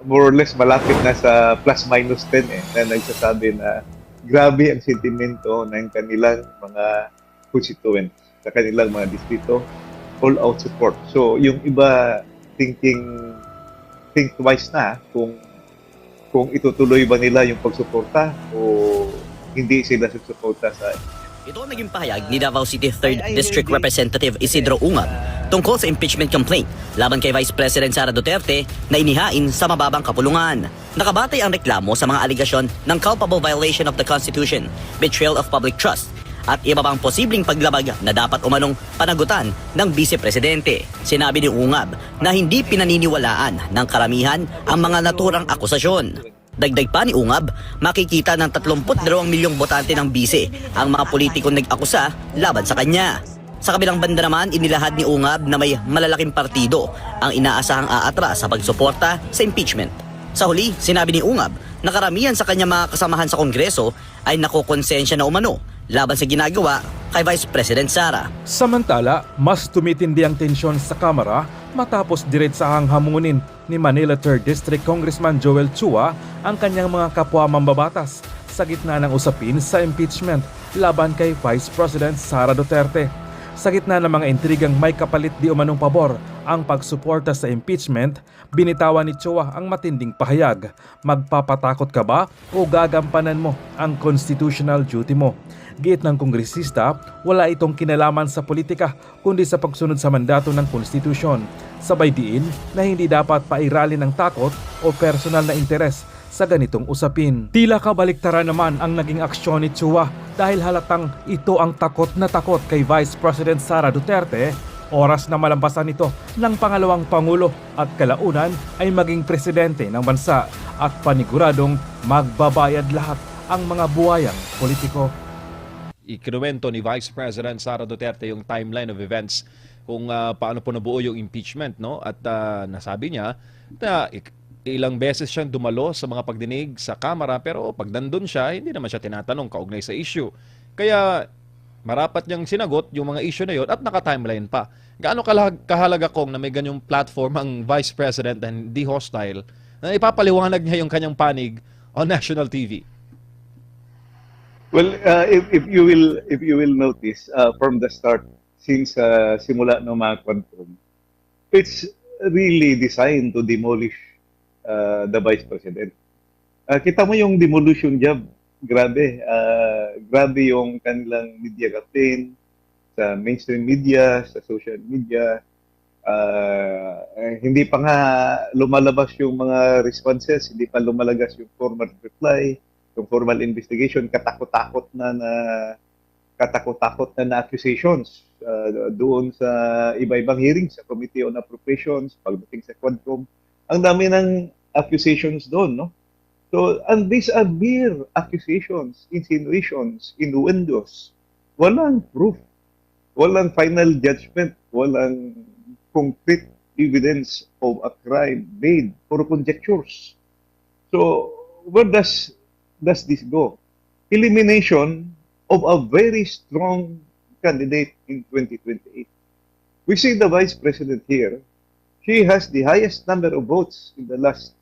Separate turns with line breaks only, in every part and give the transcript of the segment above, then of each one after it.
more or less malapit na sa plus-minus 10 na nagsasabi na grabe ang sentimento ng kanilang mga constituents sa kanilang mga distrito, all-out support. So, yung iba think twice na kung itutuloy ba nila yung pagsuporta o hindi sila susuporta sa.
Ito ang naging pahayag ni Davao City 3rd District Representative Isidro Ungab tungkol sa impeachment complaint laban kay Vice President Sara Duterte na inihain sa mababang kapulungan. Nakabatay ang reklamo sa mga aligasyon ng culpable violation of the Constitution, betrayal of public trust, at iba pang posibleng paglabag na dapat umanong panagutan ng Vice Presidente. Sinabi ni Ungab na hindi pinaniniwalaan ng karamihan ang mga naturang akusasyon. Dagdag pa ni Ungab, makikita ng 32 milyong botante ng bise ang mga politikong nag-akusa laban sa kanya. Sa kabilang banda naman, inilahad ni Ungab na may malalaking partido ang inaasahang aatras sa pagsuporta sa impeachment. Sa huli, sinabi ni Ungab na karamihan sa kanyang mga kasamahan sa Kongreso ay nakokonsensya na umano laban sa ginagawa kay Vice President Sara.
Samantala, mas tumitindi ang tensyon sa Kamara matapos diretsahang hamunin ni Manila 3rd District Congressman Joel Chua ang kanyang mga kapwa mambabatas sa gitna ng usapin sa impeachment laban kay Vice President Sara Duterte. Sa gitna ng mga intrigang may kapalit di umanong pabor ang pagsuporta sa impeachment, binitawan ni Chua ang matinding pahayag. Magpapatakot ka ba o gagampanan mo ang constitutional duty mo? Giit ng kongresista, wala itong kinalaman sa politika kundi sa pagsunod sa mandato ng konstitusyon. Sabay diin na hindi dapat pairalin ng takot o personal na interes sa ganitong usapin. Tila kabaliktaran naman ang naging aksyon ni Chua dahil halatang ito ang takot na takot kay Vice President Sara Duterte. Oras na malampasan ito ng pangalawang Pangulo at kalaunan ay maging presidente ng bansa at paniguradong magbabayad lahat ang mga buwayang politiko.
Ikinuwento ni Vice President Sara Duterte yung timeline of events kung paano po nabuo yung impeachment, no? At nasabi niya na ilang beses siyang dumalo sa mga pagdinig sa Kamara pero pag nandun siya, hindi naman siya tinatanong kaugnay sa issue. Kaya marapat niyang sinagot yung mga issue na yun at naka-timeline pa. Gaano kahalaga kong na may ganyong platform ang Vice President na hindi hostile na ipapaliwanag niya yung kanyang panig on national TV?
Well, if you will notice from the start, since simula ng mga quantum, it's really designed to demolish the Vice President. Kita mo yung demolition job, grabe. Grabe yung kanilang media campaign sa mainstream media, sa social media. Hindi pa nga lumalabas yung mga responses, hindi pa lumalabas yung formal reply, yung formal investigation, katakot-takot na accusations doon sa iba-ibang hearings sa Committee on Appropriations, pagdating sa Quadcom. Ang dami ng accusations doon, no? So, and these are mere accusations, insinuations, innuendos. Walang proof, walang final judgment, walang concrete evidence of a crime made, for conjectures. So, where does this go? Elimination of a very strong candidate in 2028. We see the Vice President here. She has the highest number of votes in the last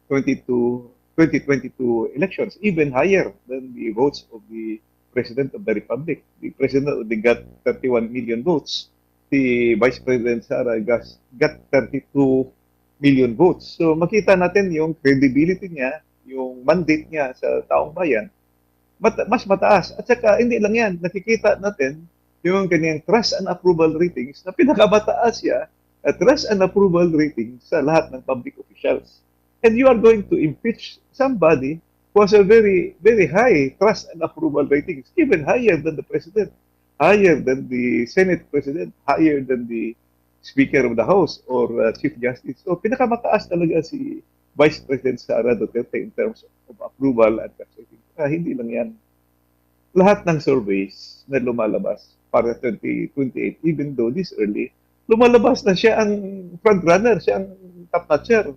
2022 elections, even higher than the votes of the President of the Republic. The President only got 31 million votes. The Vice President Sara got 32 million votes. So makita natin yung credibility niya, yung mandate niya sa taong bayan, mas mataas. At saka, hindi lang yan, nakikita natin yung kanyang trust and approval ratings na pinakamataas siya, trust and approval ratings sa lahat ng public officials. And you are going to impeach somebody who has a very, very high trust and approval ratings, even higher than the President, higher than the Senate President, higher than the Speaker of the House or Chief Justice. So, pinakamataas talaga si Vice President Sara Duterte in terms of approval at accepting. Hindi lang yan. Lahat ng surveys na lumalabas para 2028, even though this early, lumalabas na siya ang frontrunner, siya ang top-notcher.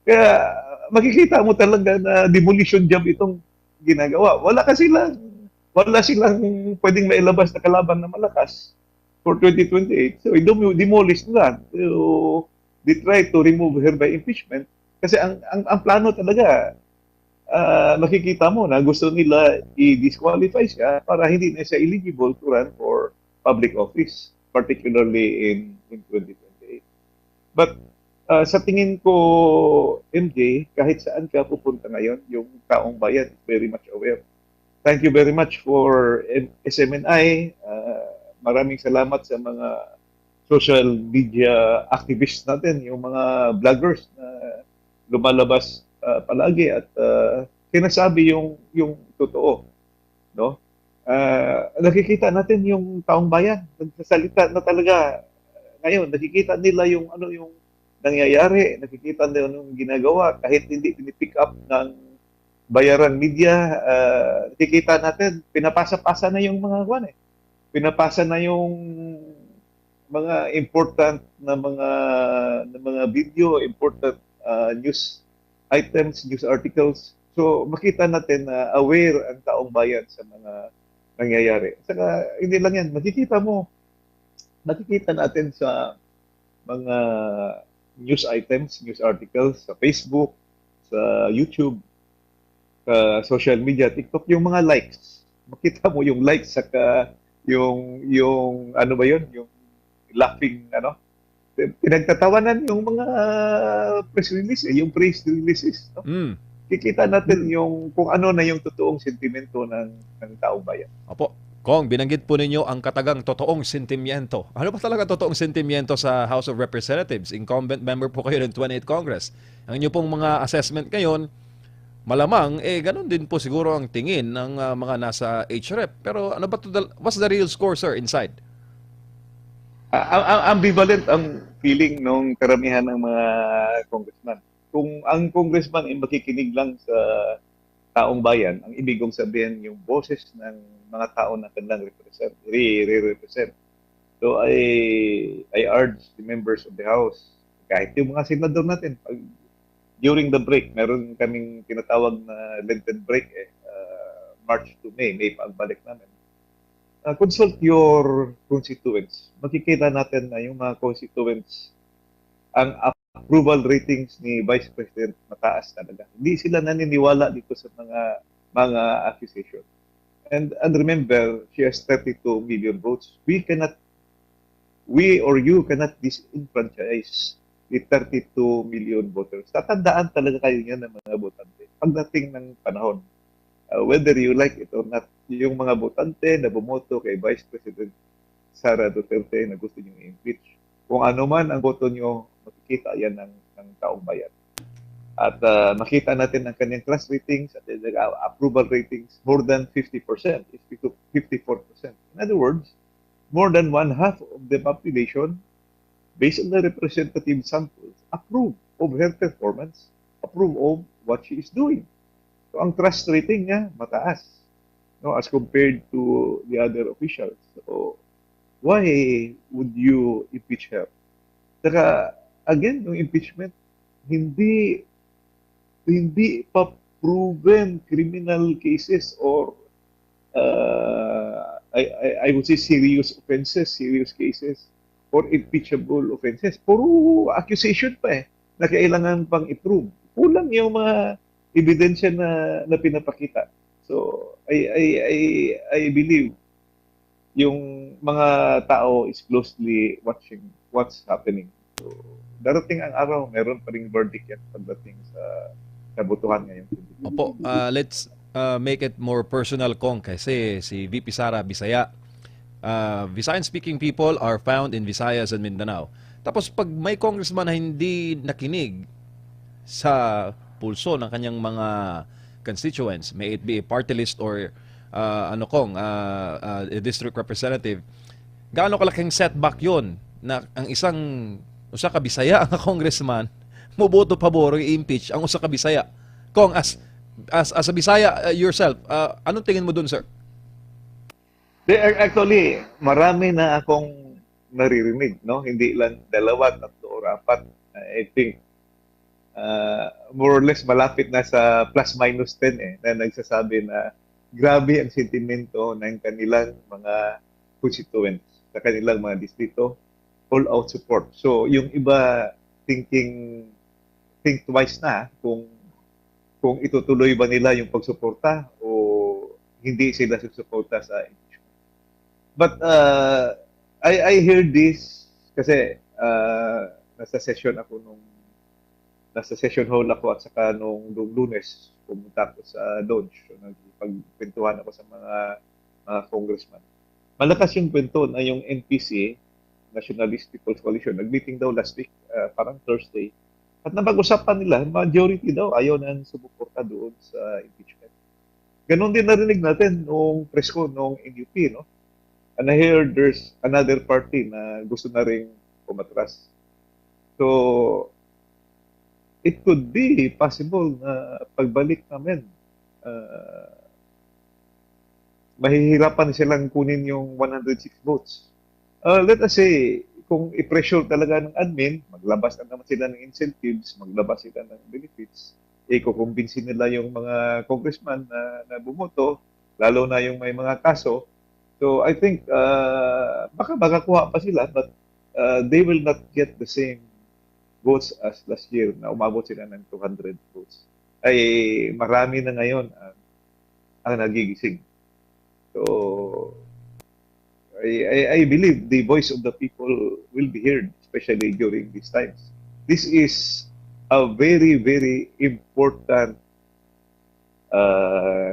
Kaya makikita mo talaga na demolition job itong ginagawa. Wala silang pwedeng mailabas na kalaban na malakas for 2028. So, demolish na. So, they try to remove her by impeachment. Kasi ang plano talaga, makikita mo na gusto nila i-disqualify siya para hindi na siya eligible to run for public office, particularly in 2028. But sa tingin ko, MJ, kahit saan ka pupunta ngayon, yung taong bayan is very much aware. Thank you very much for SMNI. Maraming salamat sa mga social media activists natin, yung mga vloggers na lumalabas palagi at sinasabi yung totoo, no? Nakikita natin yung taong bayan nagsasalita na talaga ngayon, nakikita nila yung ano yung nangyayari, nakikita nila yung ginagawa kahit hindi pinipick up ng bayaran media, nakikita natin pinapasa-pasa na yung mga pinapasa na yung mga important na mga video, important news items, news articles. So makita natin na aware ang taong bayan sa mga nangyayari. Saka hindi lang yan, makikita natin sa mga news items, news articles sa Facebook, sa YouTube, sa social media, TikTok, yung mga likes. Makita mo yung likes saka yung ano ba yun, yung laughing pinagtatawanan yung mga press release, yung press releases, no? Kikita natin yung kung ano na yung totoong sentimento ng taong bayan.
Opo. Kong, binanggit po ninyo ang katagang totoong sentimiento. Ano ba talaga totoong sentimiento sa House of Representatives? Incumbent member po kayo ng 28th Congress. Ang inyo pong mga assessment ngayon, malamang, ganun din po siguro ang tingin ng mga nasa HREP. Pero ano ba what's the real score, sir, inside?
Ambivalent ang feeling ng karamihan ng mga congressman. Kung ang congressman ay makikinig lang sa taong bayan, ang ibig kong sabihin yung boses ng mga tao na kanilang re-represent. So I urge the members of the House, kahit yung mga senador natin, during the break, meron kaming tinatawag na Lenten break, March to May pagbalik namin. Consult your constituents. Makikita natin na yung mga constituents, ang approval ratings ni Vice President mataas talaga. Hindi sila naniniwala dito sa mga accusation. And remember, she has 32 million votes. We or you cannot disenfranchise the 32 million voters. Tatandaan talaga kayo niyan ng mga botante pagdating ng panahon. Whether you like it or not, yung mga botante na bumoto kay Vice President Sara Duterte na gusto nyo i-impeach, kung ano man ang boto nyo, makikita yan ng taong bayan. At makita natin ang kanyang trust ratings at approval ratings, more than 50%, it's 54%. In other words, more than one half of the population, based on the representative samples, approve of her performance, approve of what she is doing. So ang trust rating niya mataas, no, as compared to the other officials. So why would you impeach her? Saka again, yung impeachment hindi pa proven criminal cases or I would say serious offenses, serious cases or impeachable offenses. Puro accusation pa na kailangan pang i-prove. Kulang yung mga ebidensya na pinapakita. So I believe yung mga tao is closely watching what's happening. So darating ang araw, meron pa ring verdict yan pagdating sa kabutuhan ngayon.
Opo, let's make it more personal, Kong, kasi si VP Sara Bisaya. Visayan-speaking people are found in Visayas and Mindanao. Tapos pag may congressman na hindi nakinig sa pulso ng kanyang mga constituents, may it be a party list or a district representative, gaano kalaking setback yon na ang usa ka Bisaya ang congressman moboto pabor i-impeach ang usa ka Bisaya. Kong, as a Bisaya yourself, anong tingin mo dun, sir?
Actually, marami na akong naririnig, no? Hindi lang 2, 3 or 4. I think more or less malapit na sa plus minus 10 na nagsasabi na grabe ang sentimento ng kanilang mga constituents sa kanilang mga distrito, all out support. So yung iba thinking think twice na kung itutuloy ba nila yung pagsuporta o hindi sila susuporta sa impeachment. But I heard this kasi nasa session hall ako at saka nung Lunes pumunta ako sa Dodge. So, nagpagkwentuhan ako sa mga congressman. Malakas yung kwento na yung NPC, Nationalist People's Coalition, nag-meeting daw last week, parang Thursday. At napag-usapan nila, majority daw ayaw na sumuporta doon sa impeachment. Ganon din narinig natin nung presko nung NUP, no? And I hear there's another party na gusto na rin pumatras. So, it could be possible na pagbalik namin, mahihirapan silang kunin yung 106 votes. Let us say, kung i-pressure talaga ng admin, maglabas na naman sila ng incentives, maglabas sila ng benefits, kukumbinsin nila yung mga congressman na bumoto, lalo na yung may mga kaso. So I think baka makakuha pa sila, but they will not get the same votes as last year na umabot sila ng 200 votes. Ay marami na ngayon ang nagigising. So I believe the voice of the people will be heard, especially during these times. This is a very, very important,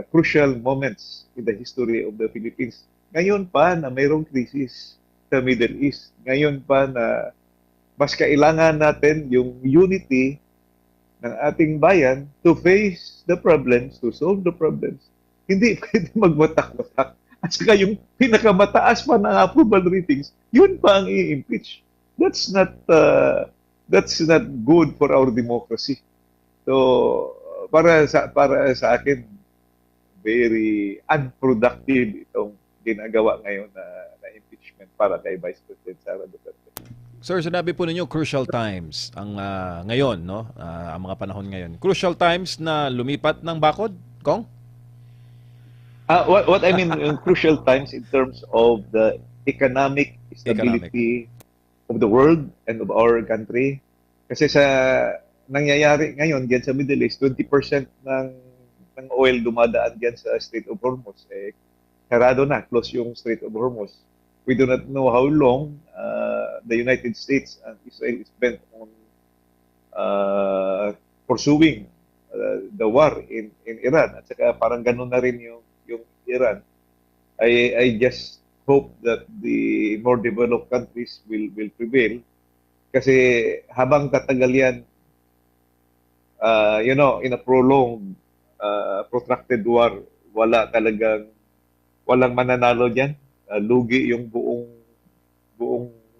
crucial moments in the history of the Philippines. Ngayon pa na mayroong krisis sa Middle East. Ngayon pa na mas kailangan natin yung unity ng ating bayan to face the problems, to solve the problems. Hindi pwede magwatak-watak. At saka yung pinakamataas pa ng approval ratings, yun pa ang i-impeach. That's not good for our democracy. So para sa akin, very unproductive itong ginagawa ngayon na impeachment para kay Vice President Sara Duterte.
Sir, sinabi po ninyo crucial times ang ngayon, no? Ang mga panahon ngayon. Crucial times na lumipat ng bakod, Kong?
What I mean in crucial times in terms of the economic stability of the world and of our country. Kasi sa nangyayari ngayon diyan sa Middle East, 20% ng oil dumadaan diyan sa Strait of Hormuz. Sarado na, close yung Strait of Hormuz. We do not know how long the United States and Israel is bent on pursuing the war in Iran. At saka parang ganun na rin yung Iran. I just hope that the more developed countries will prevail kasi habang tatagal yan, in a prolonged, protracted war, walang mananalo diyan. Lugi yung buong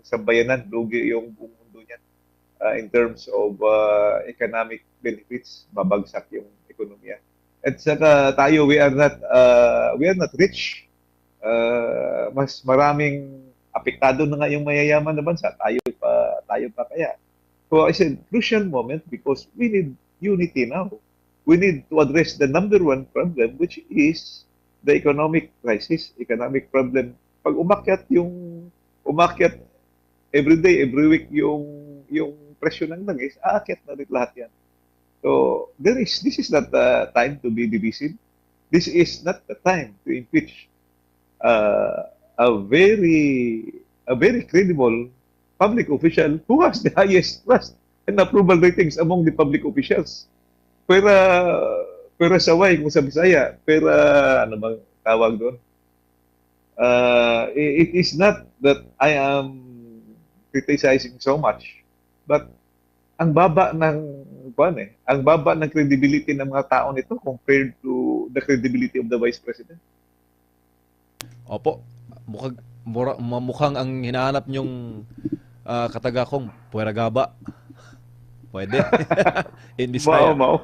sambayanan, lugi yung buong mundo niyan. In terms of economic benefits, babagsak yung ekonomiya. At saka tayo, we are not rich. Mas maraming apektado na nga yung mayayaman na bansa. Tayo pa kaya. So I said, crucial moment because we need unity now. We need to address the number one problem, which is the economic crisis, economic problem. Pag umakyat every day, every week yung presyo ng langis, aakyat na rin lahat yan. So this is not the time to be divisive. This is not the time to impeach a very credible public official who has the highest trust and approval ratings among the public officials. Pera saway kung sa Bisaya, ano bang tawag doon? It is not that I am criticizing so much, but ang baba ng credibility ng mga tao nito compared to the credibility of the Vice President.
Opo, mukhang ang hinahanap nyong kataga kong puwera gaba. Pwede. In Bisaya.
Mao.